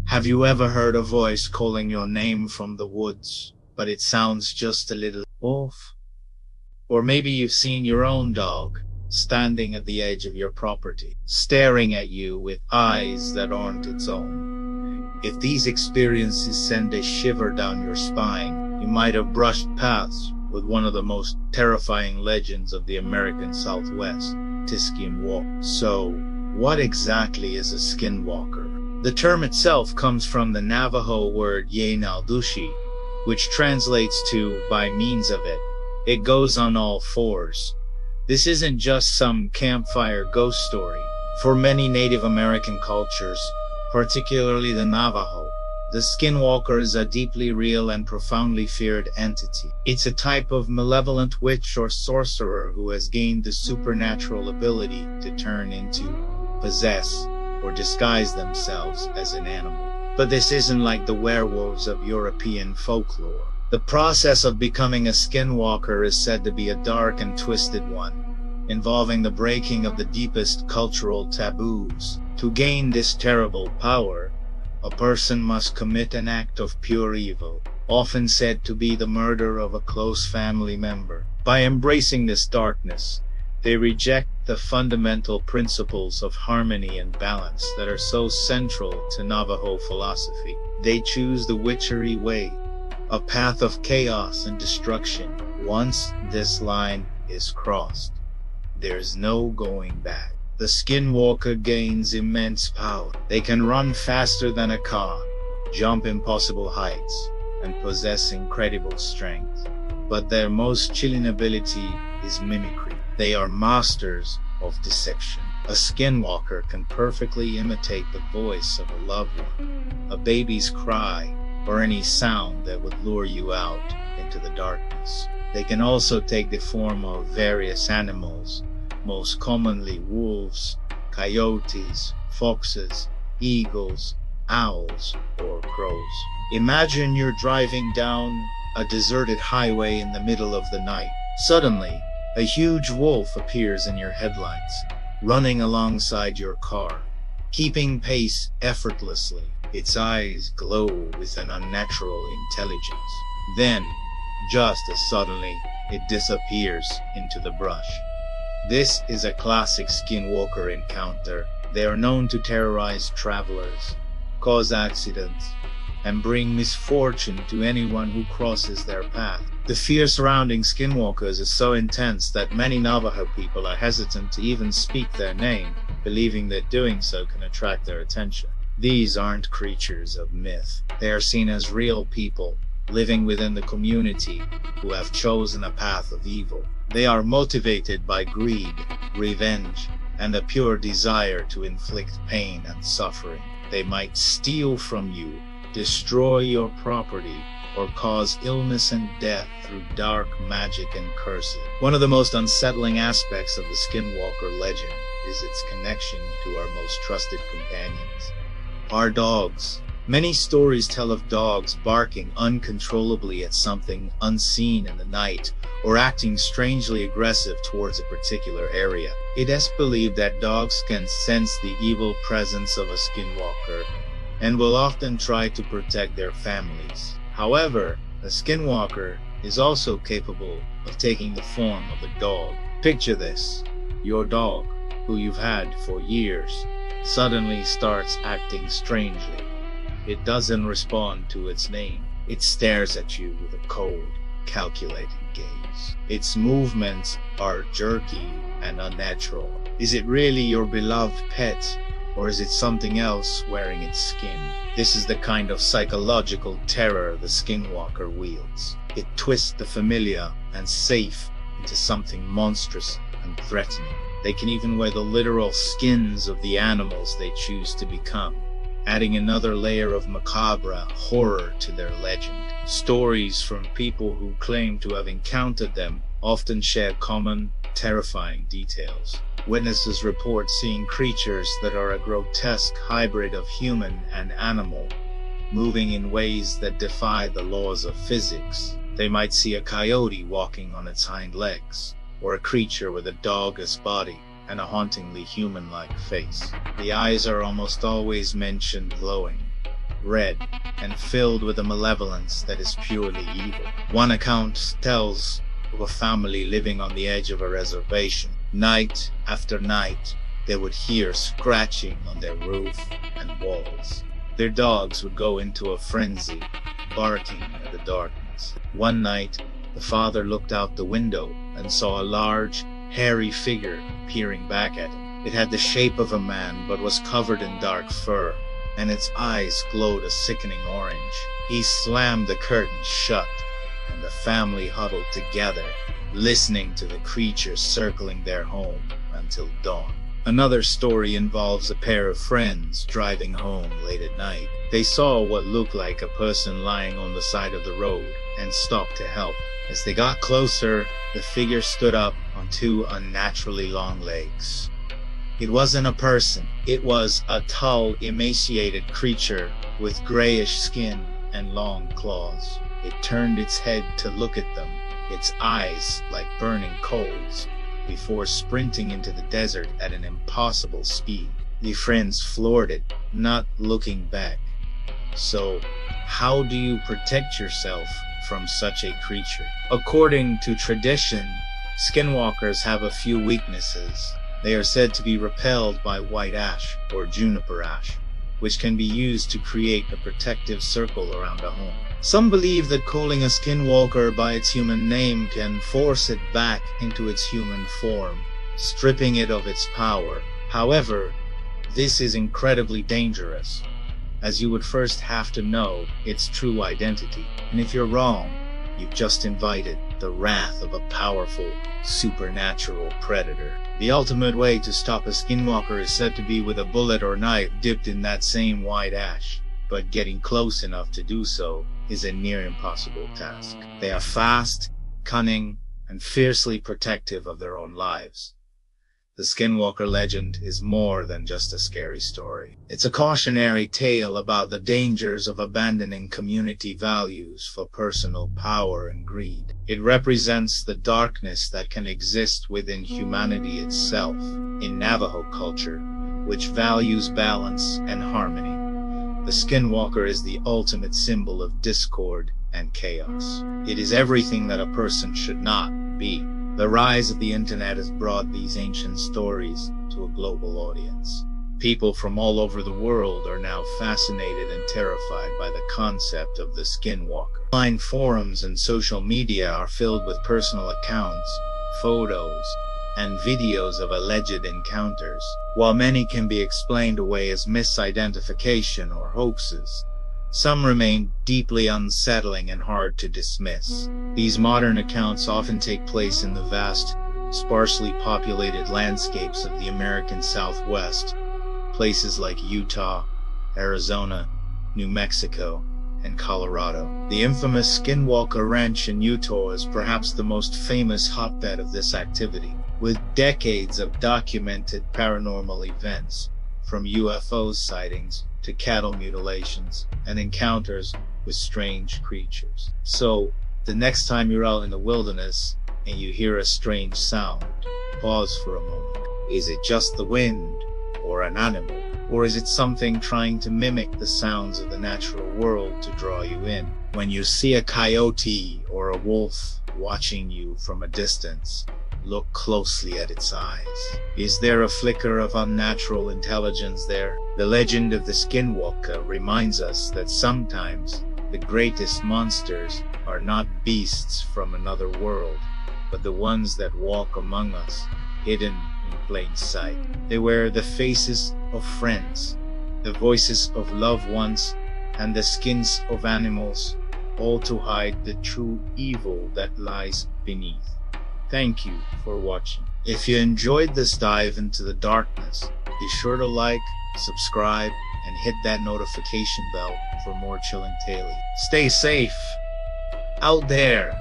Have you ever heard a voice calling your name from the woods, but it sounds just a little off? Or maybe you've seen your own dog standing at the edge of your property, staring at you with eyes that aren't its own. If these experiences send a shiver down your spine, you might have brushed paths with one of the most terrifying legends of the American Southwest, the Skinwalker. So, what exactly is a skinwalker? The term itself comes from the Navajo word Ye-Naldushi, which translates to by means of it. It goes on all fours. This isn't just some campfire ghost story. For many Native American cultures, particularly the Navajo, the skinwalker is a deeply real and profoundly feared entity. It's a type of malevolent witch or sorcerer who has gained the supernatural ability to turn into, possess, or disguise themselves as an animal. But this isn't like the werewolves of European folklore. The process of becoming a skinwalker is said to be a dark and twisted one, involving the breaking of the deepest cultural taboos. To gain this terrible power, a person must commit an act of pure evil, often said to be the murder of a close family member. By embracing this darkness, they reject the fundamental principles of harmony and balance that are so central to Navajo philosophy. They choose the witchery way, a path of chaos and destruction. Once this line is crossed, there's no going back. The skinwalker gains immense power. They can run faster than a car, jump impossible heights, and possess incredible strength. But their most chilling ability is mimicry. They are masters of deception. A skinwalker can perfectly imitate the voice of a loved one, a baby's cry, or any sound that would lure you out into the darkness. They can also take the form of various animals, most commonly wolves, coyotes, foxes, eagles, owls, or crows. Imagine you're driving down a deserted highway in the middle of the night. Suddenly, a huge wolf appears in your headlights, running alongside your car, keeping pace effortlessly. Its eyes glow with an unnatural intelligence. Then, just as suddenly, it disappears into the brush. This is a classic skinwalker encounter. They are known to terrorize travelers, cause accidents, and bring misfortune to anyone who crosses their path. The fear surrounding skinwalkers is so intense that many Navajo people are hesitant to even speak their name, believing that doing so can attract their attention. These aren't creatures of myth. They are seen as real people, living within the community, who have chosen a path of evil. They are motivated by greed, revenge, and a pure desire to inflict pain and suffering. They might steal from you, destroy your property, or cause illness and death through dark magic and curses. One of the most unsettling aspects of the Skinwalker legend is its connection to our most trusted companions, our dogs. Many stories tell of dogs barking uncontrollably at something unseen in the night, or acting strangely aggressive towards a particular area. It is believed that dogs can sense the evil presence of a skinwalker, and will often try to protect their families. However, a skinwalker is also capable of taking the form of a dog. Picture this: your dog, who you've had for years, suddenly starts acting strangely. It doesn't respond to its name. It stares at you with a cold, calculating gaze. Its movements are jerky and unnatural. Is it really your beloved pet, or is it something else wearing its skin? This is the kind of psychological terror the skinwalker wields. It twists the familiar and safe into something monstrous and threatening. They can even wear the literal skins of the animals they choose to become, adding another layer of macabre horror to their legend. Stories from people who claim to have encountered them often share common, terrifying details. Witnesses report seeing creatures that are a grotesque hybrid of human and animal, moving in ways that defy the laws of physics. They might see a coyote walking on its hind legs, or a creature with a dog-less body and a hauntingly human-like face. The eyes are almost always mentioned glowing, red, and filled with a malevolence that is purely evil. One account tells of a family living on the edge of a reservation. Night after night, they would hear scratching on their roof and walls. Their dogs would go into a frenzy, barking at the darkness. One night, the father looked out the window and saw a large, hairy figure peering back at him. It had the shape of a man but was covered in dark fur, and its eyes glowed a sickening orange. He slammed the curtain shut, and the family huddled together, listening to the creature circling their home until dawn. Another story involves a pair of friends driving home late at night. They saw what looked like a person lying on the side of the road and stopped to help. As they got closer, the figure stood up on two unnaturally long legs. It wasn't a person. It was a tall, emaciated creature with grayish skin and long claws. It turned its head to look at them, its eyes like burning coals, before sprinting into the desert at an impossible speed. The friends floored it, not looking back. So, how do you protect yourself from such a creature? According to tradition, skinwalkers have a few weaknesses. They are said to be repelled by white ash or juniper ash, which can be used to create a protective circle around a home. Some believe that calling a skinwalker by its human name can force it back into its human form, stripping it of its power. However, this is incredibly dangerous, as you would first have to know its true identity. And if you're wrong, you've just invited the wrath of a powerful, supernatural predator. The ultimate way to stop a skinwalker is said to be with a bullet or knife dipped in that same white ash, but getting close enough to do so is a near impossible task. They are fast, cunning, and fiercely protective of their own lives. The Skinwalker legend is more than just a scary story. It's a cautionary tale about the dangers of abandoning community values for personal power and greed. It represents the darkness that can exist within humanity itself in Navajo culture, which values balance and harmony. The Skinwalker is the ultimate symbol of discord and chaos. It is everything that a person should not be. The rise of the internet has brought these ancient stories to a global audience. People from all over the world are now fascinated and terrified by the concept of the Skinwalker. Online forums and social media are filled with personal accounts, photos, and videos of alleged encounters. While many can be explained away as misidentification or hoaxes, some remain deeply unsettling and hard to dismiss. These modern accounts often take place in the vast, sparsely populated landscapes of the American Southwest, places like Utah, Arizona, New Mexico, and Colorado. The infamous Skinwalker Ranch in Utah is perhaps the most famous hotbed of this activity, with decades of documented paranormal events, from UFO sightings to cattle mutilations and encounters with strange creatures. So, the next time you're out in the wilderness and you hear a strange sound, pause for a moment. Is it just the wind or an animal? Or is it something trying to mimic the sounds of the natural world to draw you in? When you see a coyote or a wolf watching you from a distance, look closely at its eyes. Is there a flicker of unnatural intelligence there? The legend of the Skinwalker reminds us that sometimes the greatest monsters are not beasts from another world, but the ones that walk among us, hidden in plain sight. They wear the faces of friends, the voices of loved ones, and the skins of animals, all to hide the true evil that lies beneath. Thank you for watching. If you enjoyed this dive into the darkness, be sure to like, subscribe, and hit that notification bell for more chilling tales. Stay safe out there.